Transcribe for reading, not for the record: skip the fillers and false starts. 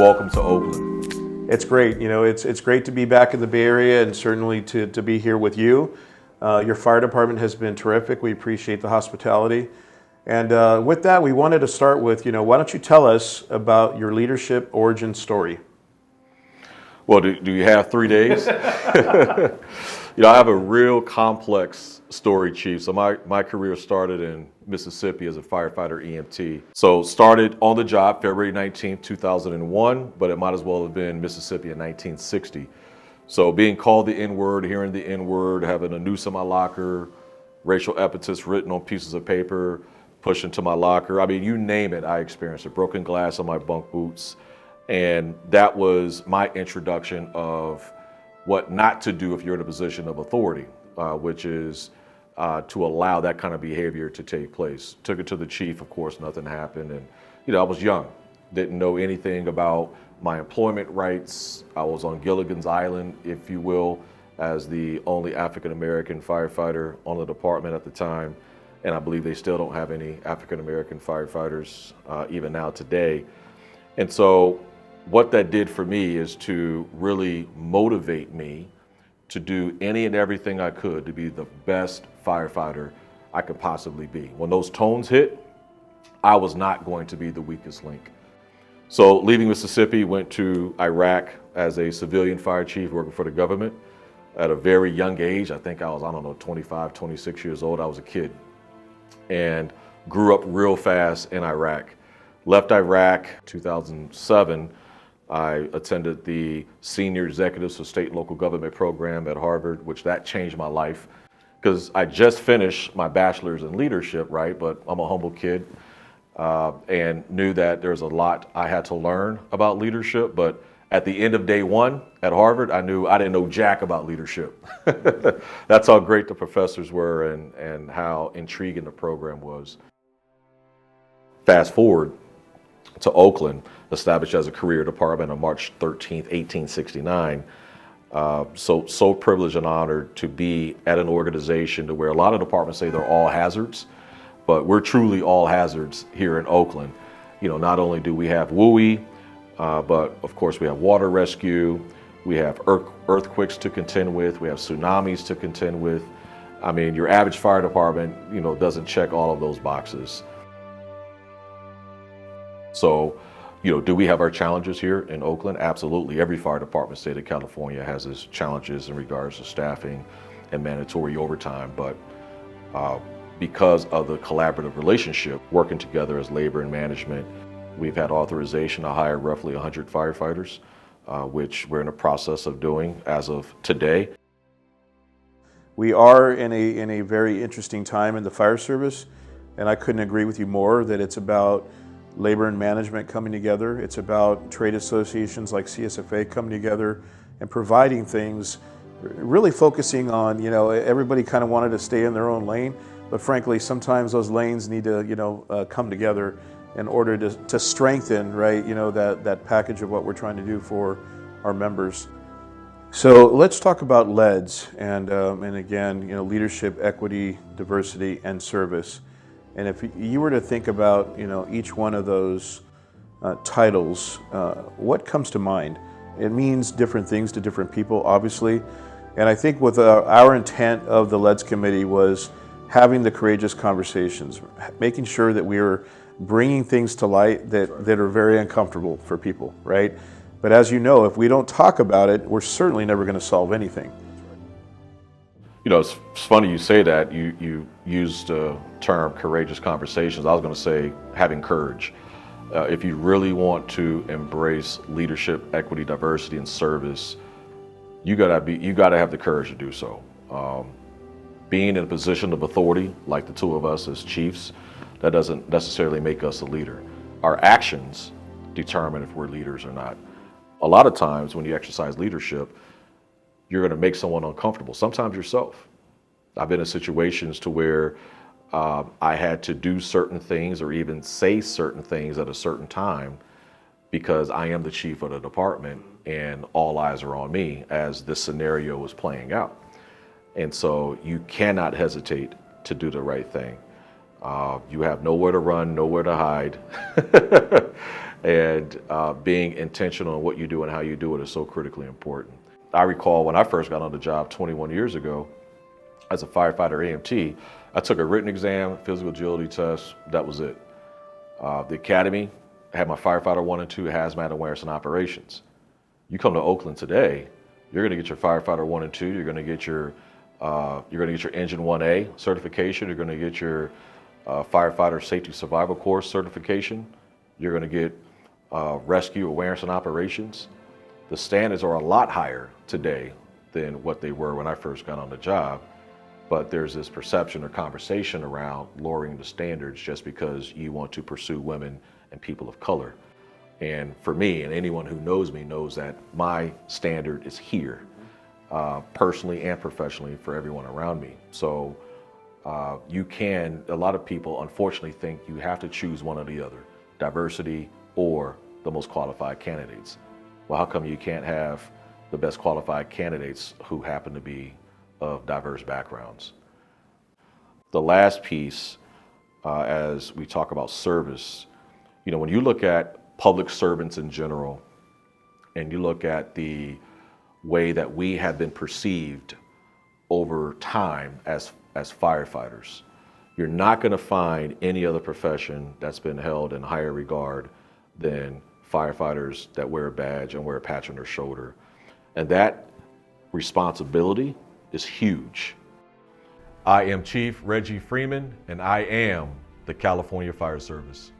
welcome to Oakland. It's great. It's great to be back in the Bay Area and certainly to be here with you. Your fire department has been terrific. We appreciate the hospitality. And with that, we wanted to start with, why don't you tell us about your leadership origin story? Well, do you have 3 days? I have a real complex story, Chief. So my career started in Mississippi as a firefighter EMT. So started on the job February 19th, 2001, but it might as well have been Mississippi in 1960. So being called the N-word, hearing the N-word, having a noose in my locker, racial epithets written on pieces of paper, pushed into my locker. I mean, you name it, I experienced it. Broken glass on my bunk boots. And that was my introduction of what not to do if you're in a position of authority, which is to allow that kind of behavior to take place. Took it to the chief, of course, nothing happened. And, I was young, didn't know anything about my employment rights. I was on Gilligan's Island, if you will, as the only African-American firefighter on the department at the time. And I believe they still don't have any African-American firefighters even now today. And so what that did for me is to really motivate me to do any and everything I could to be the best firefighter I could possibly be. When those tones hit, I was not going to be the weakest link. So leaving Mississippi, went to Iraq as a civilian fire chief working for the government at a very young age. I think I was, 25, 26 years old. I was a kid and grew up real fast in Iraq. Left Iraq 2007. I attended the Senior Executives for State and Local Government program at Harvard, which that changed my life because I just finished my bachelor's in leadership, right? But I'm a humble kid and knew that there's a lot I had to learn about leadership. But at the end of day one at Harvard, I knew I didn't know jack about leadership. That's how great the professors were and how intriguing the program was. Fast forward to Oakland, established as a career department on March 13th, 1869. So privileged and honored to be at an organization to where a lot of departments say they're all hazards, but we're truly all hazards here in Oakland. Not only do we have WUI, but of course we have water rescue, we have earthquakes to contend with, we have tsunamis to contend with. I mean, your average fire department, doesn't check all of those boxes. So, do we have our challenges here in Oakland? Absolutely. Every fire department in the state of California has its challenges in regards to staffing and mandatory overtime. But because of the collaborative relationship, working together as labor and management, we've had authorization to hire roughly 100 firefighters, which we're in the process of doing as of today. We are in a very interesting time in the fire service, and I couldn't agree with you more that it's about labor and management coming together. It's about trade associations like CSFA coming together and providing things, really focusing on, everybody kind of wanted to stay in their own lane, but frankly, sometimes those lanes need to, come together in order to strengthen, right, that package of what we're trying to do for our members. So let's talk about LEDs and again, leadership, equity, diversity, and service. And if you were to think about, each one of those titles, what comes to mind? It means different things to different people, obviously. And I think with our intent of the LEDs committee was having the courageous conversations, making sure that we were bringing things to light that are very uncomfortable for people, right? But as you know, if we don't talk about it, we're certainly never going to solve anything. It's funny you say that. You used the term courageous conversations. I was going to say having courage. If you really want to embrace leadership, equity, diversity, and service, you gotta have the courage to do so. Being in a position of authority, like the two of us as chiefs, that doesn't necessarily make us a leader. Our actions determine if we're leaders or not. A lot of times when you exercise leadership, you're going to make someone uncomfortable, sometimes yourself. I've been in situations to where I had to do certain things or even say certain things at a certain time because I am the chief of the department and all eyes are on me as this scenario was playing out. And so you cannot hesitate to do the right thing. You have nowhere to run, nowhere to hide. And being intentional in what you do and how you do it is so critically important. I recall when I first got on the job 21 years ago as a firefighter EMT, I took a written exam, physical agility test, that was it. The academy had my firefighter 1 and 2 hazmat awareness and operations. You come to Oakland today, you're going to get your firefighter 1 and 2, you're going to get your engine 1A certification, you're going to get your firefighter safety survival course certification, you're going to get rescue awareness and operations. The standards are a lot higher today than what they were when I first got on the job, but there's this perception or conversation around lowering the standards just because you want to pursue women and people of color. And for me, and anyone who knows me knows that my standard is here, personally and professionally for everyone around me. So a lot of people unfortunately think you have to choose one or the other, diversity or the most qualified candidates. Well, how come you can't have the best qualified candidates who happen to be of diverse backgrounds? The last piece, as we talk about service, when you look at public servants in general, and you look at the way that we have been perceived over time as firefighters, you're not going to find any other profession that's been held in higher regard than firefighters that wear a badge and wear a patch on their shoulder. And that responsibility is huge. I am Chief Reggie Freeman, and I am the California Fire Service.